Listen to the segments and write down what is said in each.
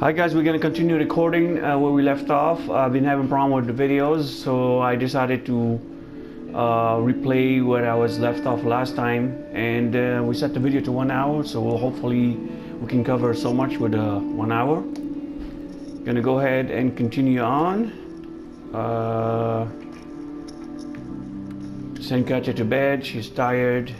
Hi guys, we're going to continue recording where we left off. I've been having problem with the videos, so I decided to replay where I was left off last time, and we set the video to 1 hour, so hopefully we can cover so much with 1 hour. Gonna go ahead and continue on. Send Katya to bed, she's tired.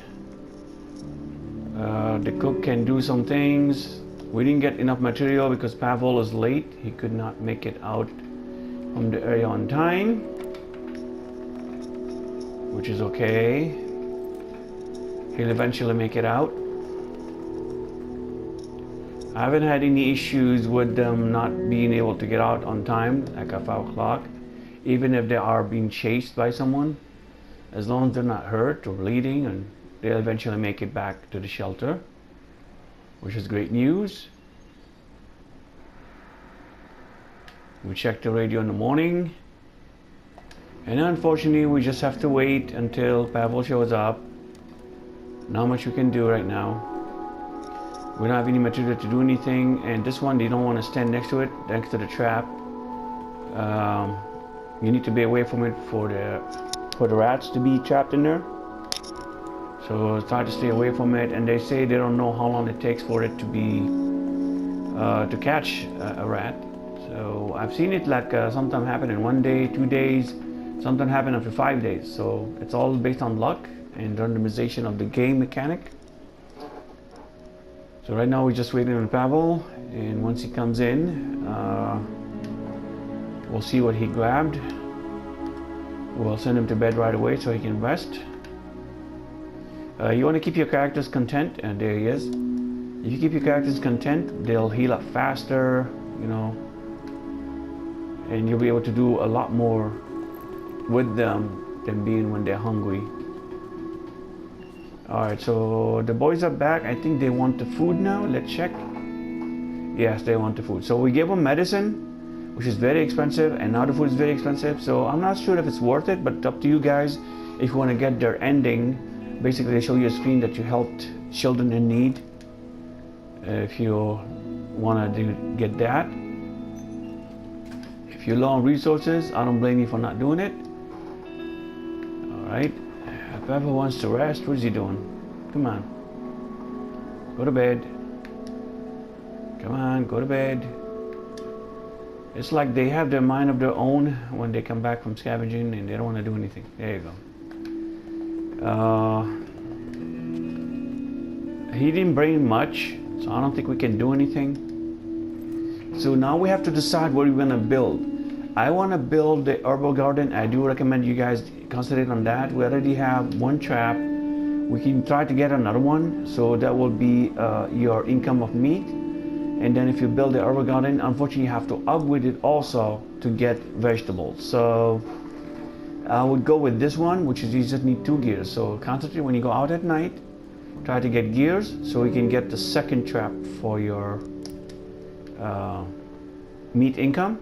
The cook can do some things. We didn't get enough material because Pavel is late. He could not make it out from the area on time, which is okay. He'll eventually make it out. I haven't had any issues with them not being able to get out on time, like at 5 o'clock, even if they are being chased by someone. As long as they're not hurt or bleeding, and they'll eventually make it back to the shelter, which is great news. We checked the radio in the morning, and unfortunately we just have to wait until Pavel shows up. Not much we can do right now. We don't have any material to do anything, and this one they don't want to stand next to it, next to the trap. You need to be away from it for the rats to be trapped in there. So try to stay away from it, and they say they don't know how long it takes for it to be to catch a rat. So I've seen it like sometimes happen in 1 day, 2 days, sometimes happen after 5 days. So it's all based on luck and randomization of the game mechanic. So right now we're just waiting on Pavel, and once he comes in, we'll see what he grabbed. We'll send him to bed right away so he can rest. You want to keep your characters content, and there he is. If you keep your characters content, they'll heal up faster, you know, and you'll be able to do a lot more with them than being when they're hungry. Alright, so the boys are back. I think they want the food now. Let's check. Yes, they want the food. So we gave them medicine, which is very expensive, and now the food is very expensive. So I'm not sure if it's worth it, but up to you guys. If you want to get their ending, basically they show you a screen that you helped children in need. If you want to get that. If you're low on resources, I don't blame you for not doing it. Alright. If Pavel wants to rest, what is he doing? Come on. Go to bed. Come on, go to bed.'t like they have their mind of their own when they come back from scavenging and they don't want to do anything. There you go. He didn't bring much, so I don't think we can do anything. So now we have to decide what we're going to build. I want to build the herbal garden. I do recommend you guys concentrate on that. We already have one trap. We can try to get another one, so that will be your income of meat. And then if you build the herbal garden, unfortunately you have to upgrade it also to get vegetables. So I would go with this one, which is you just need 2 gears. So concentrate when you go out at night. Try to get gears so you can get the second trap for your meat income.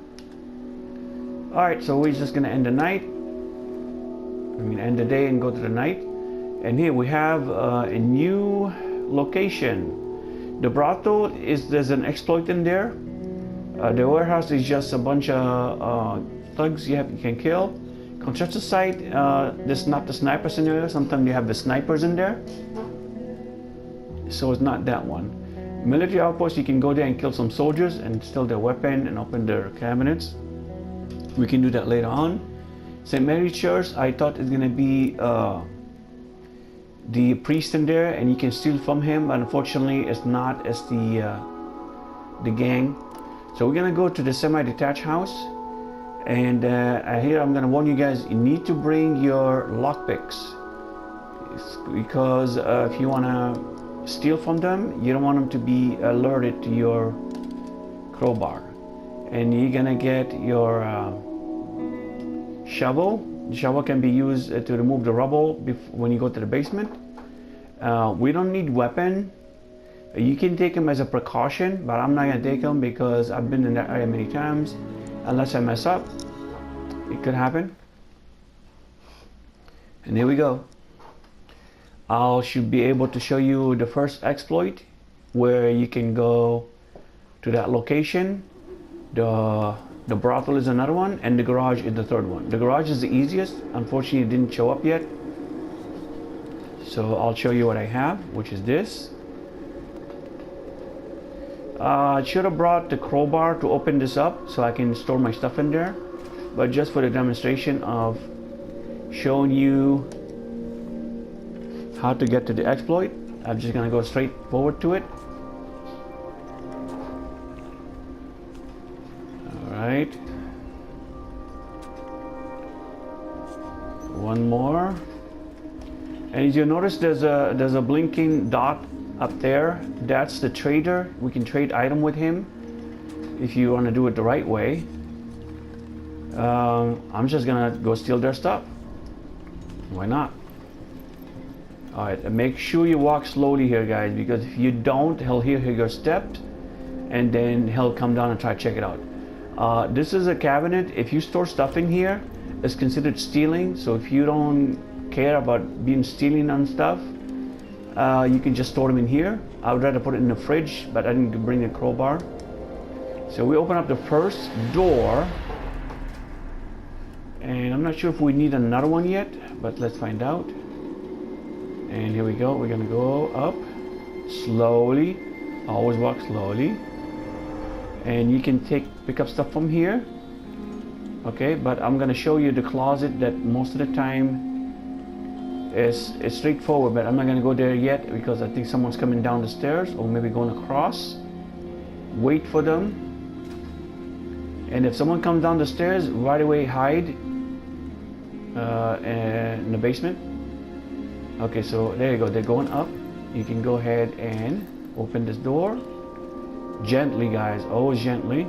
Alright, so we're just gonna end the night. End the day and go to the night. And here we have a new location. The brothel there's an exploit in there. The warehouse is just a bunch of thugs you can kill. Construction site, there's not the sniper scenario. Sometimes you have the snipers in there. So it's not that one. Military outpost, you can go there and kill some soldiers and steal their weapon and open their cabinets. We can do that later on. St. Mary's Church, I thought it's gonna be the priest in there and you can steal from him, but unfortunately it's not as the gang. So we're gonna go to the semi-detached house, and here I'm gonna warn you guys, you need to bring your lockpicks, because if you wanna steal from them, you don't want them to be alerted to your crowbar. And you're gonna get your shovel. The shovel can be used to remove the rubble when you go to the basement. We don't need weapon. You can take them as a precaution, but I'm not gonna take them because I've been in that area many times. Unless I mess up, it could happen. And here we go. I should be able to show you the first exploit where you can go to that location. The brothel is another one, and the garage is the third one. The garage is the easiest. Unfortunately, it didn't show up yet. So I'll show you what I have, which is this. I should have brought the crowbar to open this up so I can store my stuff in there. But just for the demonstration of showing you how to get to the exploit, I'm just gonna go straight forward to it. Alright. One more. And as you notice, there's a blinking dot up there. That's the trader. We can trade item with him if you want to do it the right way. I'm just gonna go steal their stuff. Why not? Alright, and make sure you walk slowly here, guys, because if you don't, he'll hear your steps and then he'll come down and try to check it out. This is a cabinet. If you store stuff in here, it's considered stealing. So if you don't care about being stealing on stuff, you can just store them in here. I would rather put it in the fridge, but I didn't bring a crowbar. So we open up the first door, and I'm not sure if we need another one yet, but let's find out. And here we go. We're gonna go up slowly. Always walk slowly. And you can pick up stuff from here. Okay, but I'm gonna show you the closet that most of the time is straightforward, but I'm not gonna go there yet because I think someone's coming down the stairs or maybe going across. Wait for them. And if someone comes down the stairs, right away hide in the basement. Okay, so there you go. They're going up. You can go ahead and open this door. Gently, guys. Always gently.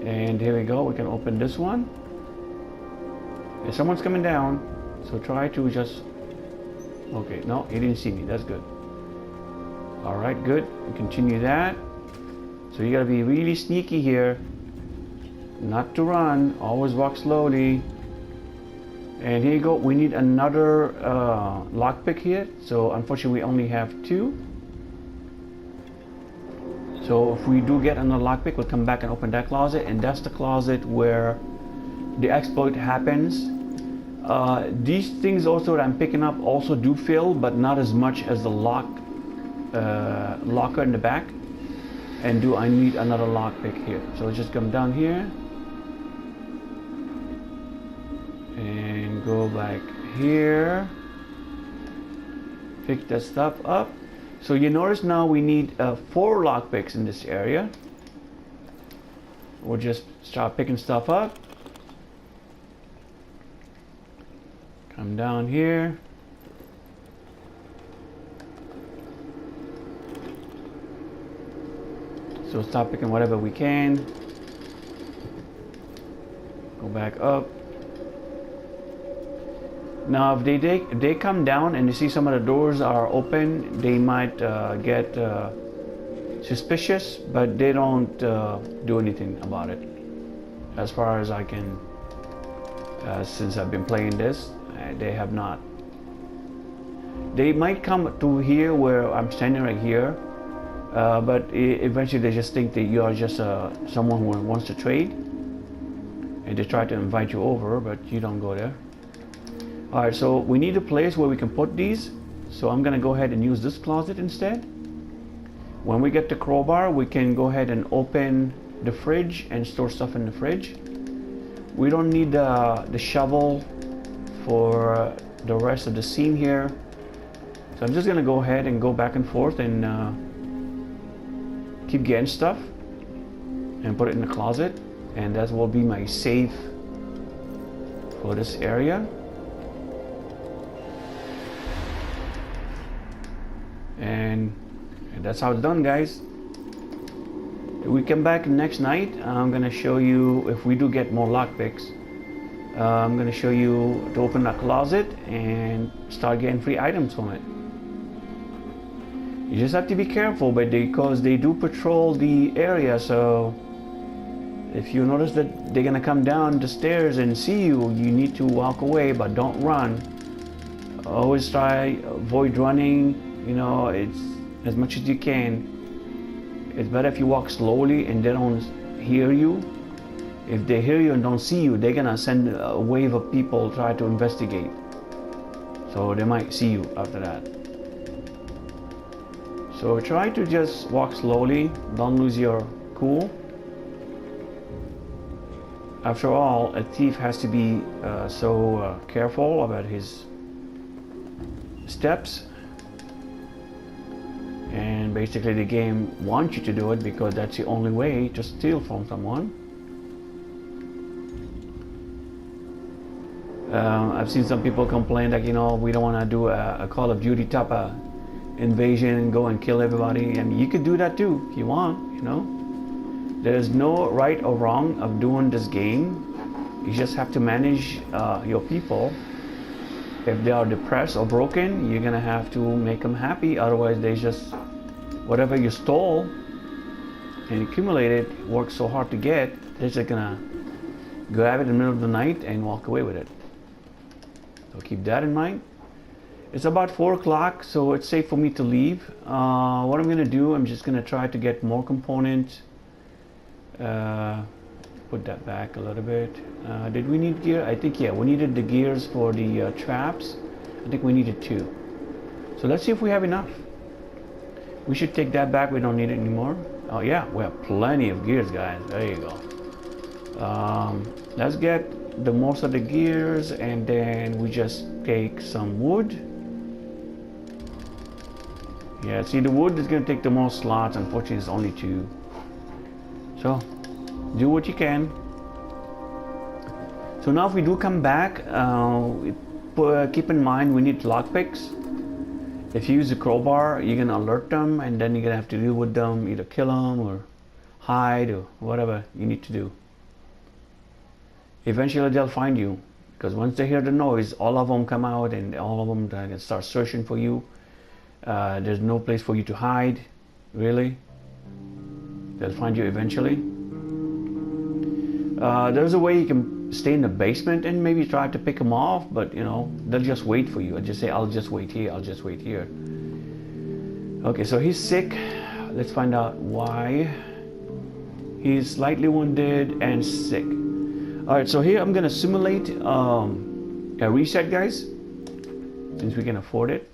And here we go. We can open this one. If someone's coming down, so try to just... Okay, no, he didn't see me. That's good. Alright, good. We continue that. So you gotta be really sneaky here. Not to run. Always walk slowly. And here you go. We need another lockpick here. So unfortunately we only have 2. So if we do get another lockpick, we'll come back and open that closet. And that's the closet where the exploit happens. These things also that I'm picking up also do fill, but not as much as the locker in the back. And do I need another lockpick here? So let's just come down here. And go back here. Pick that stuff up. So you notice now we need 4 lockpicks in this area. We'll just start picking stuff up. Come down here. So start picking whatever we can. Go back up. Now if they come down and you see some of the doors are open, they might get suspicious, but they don't do anything about it. As far as I can, since I've been playing this, they have not. They might come to here where I'm standing right here, but eventually they just think that you are just someone who wants to trade, and they try to invite you over, but you don't go there. Alright, so we need a place where we can put these. So I'm gonna go ahead and use this closet instead. When we get the crowbar, we can go ahead and open the fridge and store stuff in the fridge. We don't need the shovel for the rest of the scene here. So I'm just gonna go ahead and go back and forth and keep getting stuff and put it in the closet. And that will be my safe for this area. And that's how it's done, guys. If we come back next night, I'm gonna show you if we do get more lockpicks. I'm gonna show you to open that closet and start getting free items from it. You just have to be careful, but because they do patrol the area, so if you notice that they're gonna come down the stairs and see you, you need to walk away, but don't run. Always try avoid running. You know, it's as much as you can. It's better if you walk slowly and they don't hear you. If they hear you and don't see you, they're gonna send a wave of people try to investigate. So they might see you after that. So try to just walk slowly, don't lose your cool. After all, a thief has to be so careful about his steps. And basically the game wants you to do it because that's the only way to steal from someone. I've seen some people complain like, you know, we don't want to do a Call of Duty type of invasion and go and kill everybody. I mean, you could do that too if you want, you know. There's no right or wrong of doing this game. You just have to manage your people. If they are depressed or broken, you're gonna have to make them happy. Otherwise, they just, whatever you stole and accumulated, worked so hard to get, they're just gonna grab it in the middle of the night and walk away with it. So keep that in mind. It's about 4 o'clock, so it's safe for me to leave. What I'm gonna do, I'm just gonna try to get more components. Put that back a little bit. Did we need gear? I think, yeah, we needed the gears for the traps. I think we needed 2. So let's see if we have enough. We should take that back. We don't need it anymore. Oh yeah, we have plenty of gears, guys. There you go. Let's get the most of the gears, and then we just take some wood. Yeah, see, the wood is going to take the most slots. Unfortunately, it's only 2. So do what you can. So now if we do come back, keep in mind we need lockpicks. If you use a crowbar, you're gonna alert them, and then you're gonna have to deal with them, either kill them or hide or whatever you need to do. Eventually they'll find you, because once they hear the noise, all of them come out and all of them can start searching for you. There's no place for you to hide, really. They'll find you eventually. There's a way you can stay in the basement and maybe try to pick them off, but you know, they'll just wait for you. I just say, I'll just wait here, I'll just wait here. Okay, so he's sick. Let's find out why. He's slightly wounded and sick. All right, so here I'm gonna simulate a reset, guys, since we can afford it,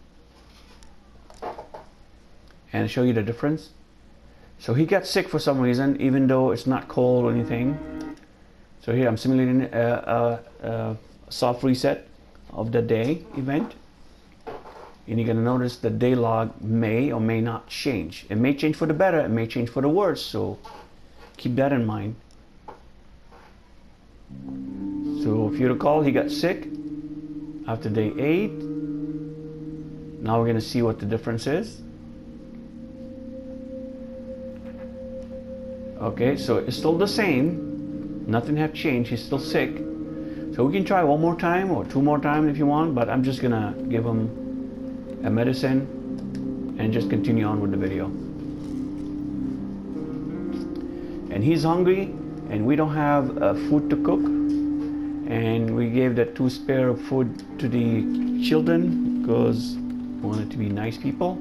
and show you the difference. So he got sick for some reason, even though it's not cold or anything. So here I'm simulating a soft reset of the day event. And you're gonna notice the day log may or may not change. It may change for the better, it may change for the worse, so keep that in mind. So if you recall, he got sick after day 8. Now we're gonna see what the difference is. Okay, so it's still the same. Nothing have changed. He's still sick. So we can try one more time or 2 more times if you want, but I'm just gonna give him a medicine and just continue on with the video. And he's hungry, and we don't have food to cook, and we gave that 2 spare of food to the children because we wanted to be nice people.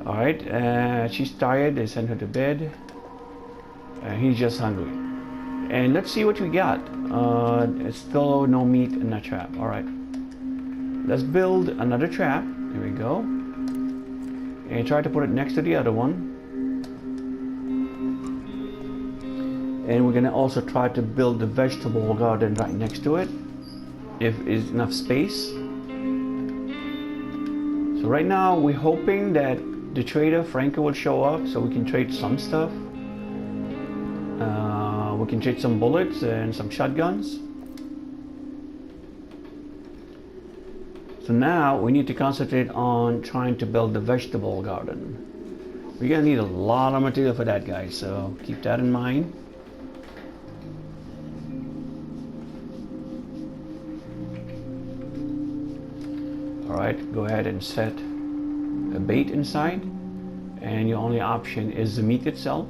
All right, she's tired. They sent her to bed. He's just hungry. And let's see what we got. It's still no meat in that trap. All right, let's build another trap. There we go. And try to put it next to the other one. And we're gonna also try to build the vegetable garden right next to it, if there's enough space. So right now we're hoping that the trader Franco will show up so we can trade some stuff. We can trade some bullets and some shotguns. So now we need to concentrate on trying to build the vegetable garden. We're gonna need a lot of material for that, guys, so keep that in mind. Alright, go ahead and set a bait inside, and your only option is the meat itself.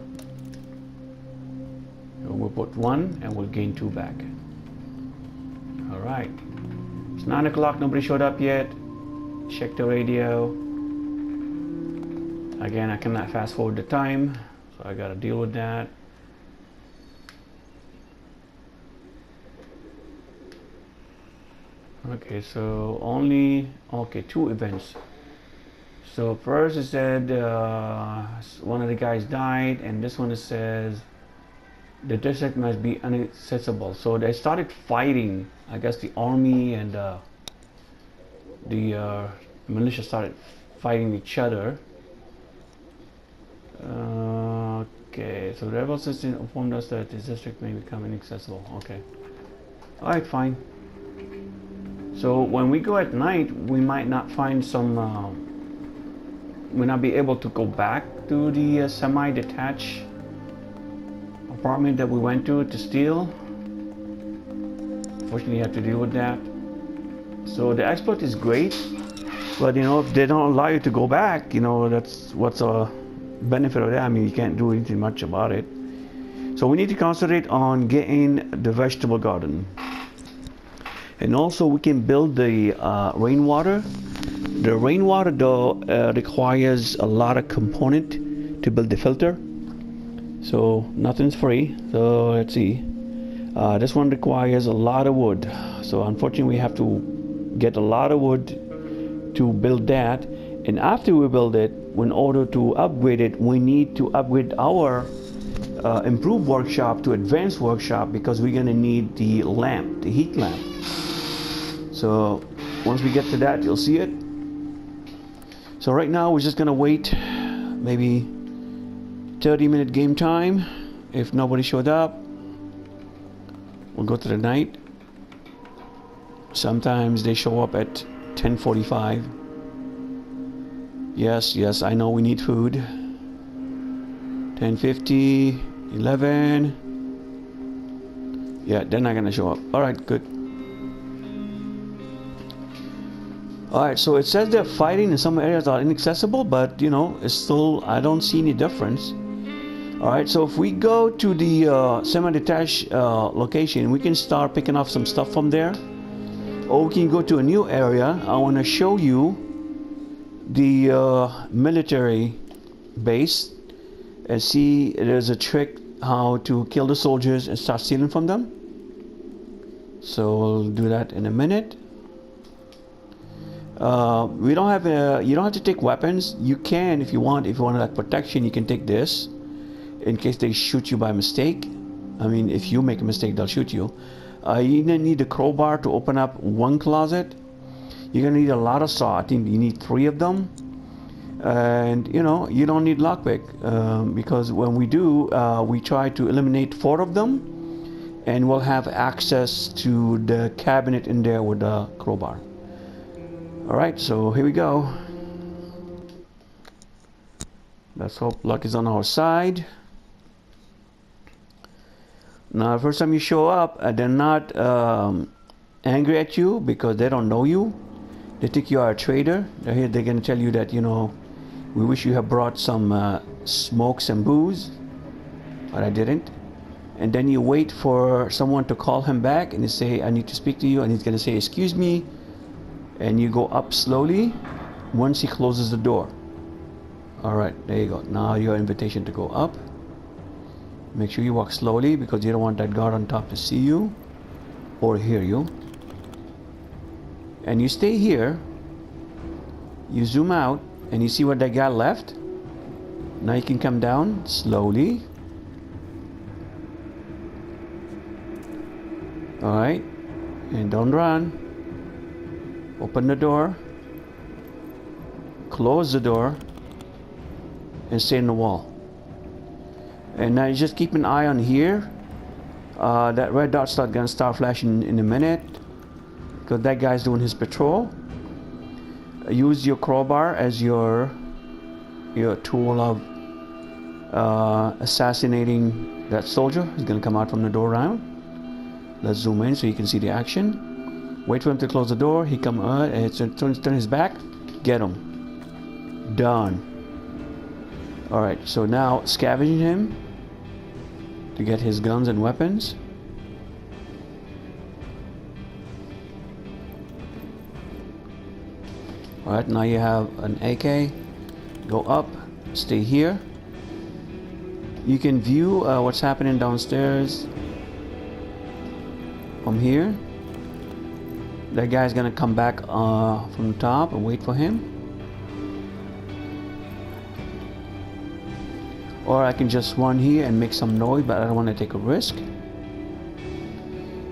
So we'll put 1 and we'll gain 2 back. Alright, it's 9 o'clock, nobody showed up yet. Check the radio. Again, I cannot fast forward the time, so I gotta deal with that. Okay, so only, okay, 2 events. So first it said one of the guys died, and this one it says the district must be inaccessible. So they started fighting. I guess the army and the militia started fighting each other. Okay, so the rebel system informed us that this district may become inaccessible. Okay, all right, fine. So when we go at night, we might not find some. We not be able to go back to the semi-detached apartment that we went to steal. Unfortunately, you have to deal with that. So the exploit is great, but you know, if they don't allow you to go back, you know, that's what's a benefit of that. I mean, you can't do anything much about it. So we need to concentrate on getting the vegetable garden. And also we can build the rainwater. The rainwater though requires a lot of component to build the filter. So nothing's free. So let's see. This one requires a lot of wood. So unfortunately we have to get a lot of wood to build that. And after we build it, in order to upgrade it, we need to upgrade our improved workshop to advanced workshop, because we're gonna need the lamp, the heat lamp. So once we get to that, you'll see it. So right now we're just gonna wait maybe 30-minute game time. If nobody showed up, we'll go to the night. Sometimes they show up at 10:45. Yes, I know we need food. 10:50, 11. Yeah, they're not gonna show up. All right, good. Alright, so it says they're fighting in some areas are inaccessible, but you know, it's still, I don't see any difference. Alright, so if we go to the semi-detached location, we can start picking off some stuff from there. Or we can go to a new area. I want to show you the military base and see there's a trick how to kill the soldiers and start stealing from them. So we'll do that in a minute. We don't have you don't have to take weapons. You can, if you want like protection, you can take this in case they shoot you by mistake. I mean, if you make a mistake, they'll shoot you. You're gonna need a crowbar to open up one closet. You're gonna need a lot of saw. I think you need 3 of them. And you know, you don't need lockpick because when we do, we try to eliminate 4 of them, and we'll have access to the cabinet in there with the crowbar. Alright, so here we go. Let's hope luck is on our side. Now, the first time you show up, they're not angry at you because they don't know you. They think you are a trader. They're here, they're going to tell you that, you know, we wish you had brought some smokes and booze, but I didn't. And then you wait for someone to call him back and they say, I need to speak to you. And he's going to say, excuse me. And you go up slowly once he closes the door. Alright, there you go. Now your invitation to go up. Make sure you walk slowly because you don't want that guard on top to see you or hear you. And you stay here. You zoom out and you see where that guy left. Now you can come down slowly. Alright, and don't run. Open the door, close the door, and stay in the wall. And now you just keep an eye on here. That red dot's gonna start flashing in a minute because that guy's doing his patrol. Use your crowbar as your tool of assassinating that soldier. He's gonna come out from the door round. Let's zoom in so you can see the action. Wait for him to close the door. He come turn his back. Get him. Done. Alright, so now scavenging him to get his guns and weapons. Alright, now you have an AK. Go up stay here. You can view what's happening downstairs from here. That guy's gonna come back from the top and wait for him. Or I can just run here and make some noise, but I don't want to take a risk.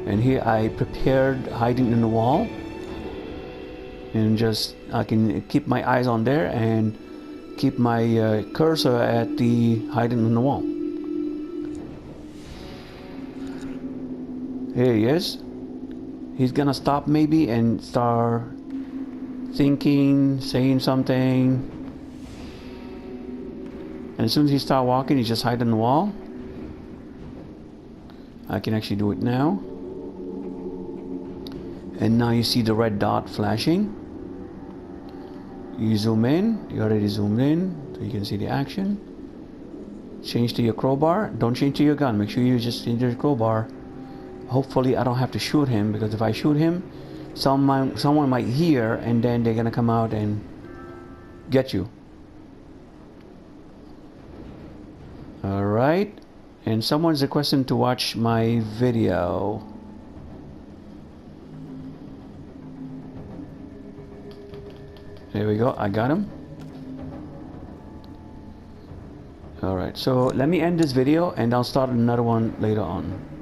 And here I prepared hiding in the wall. And just, I can keep my eyes on there and keep my cursor at the hiding in the wall. Here he is. He's gonna stop maybe and start thinking, saying something. And as soon as he starts walking, he just hides in the wall. I can actually do it now. And now you see the red dot flashing. You zoom in, you already zoomed in, so you can see the action. Change to your crowbar. Don't change to your gun, make sure you just change to your crowbar. Hopefully I don't have to shoot him, because if I shoot him, someone might hear and then they're gonna come out and get you. Alright, and someone's requesting to watch my video. There we go, I got him. Alright, so let me end this video and I'll start another one later on.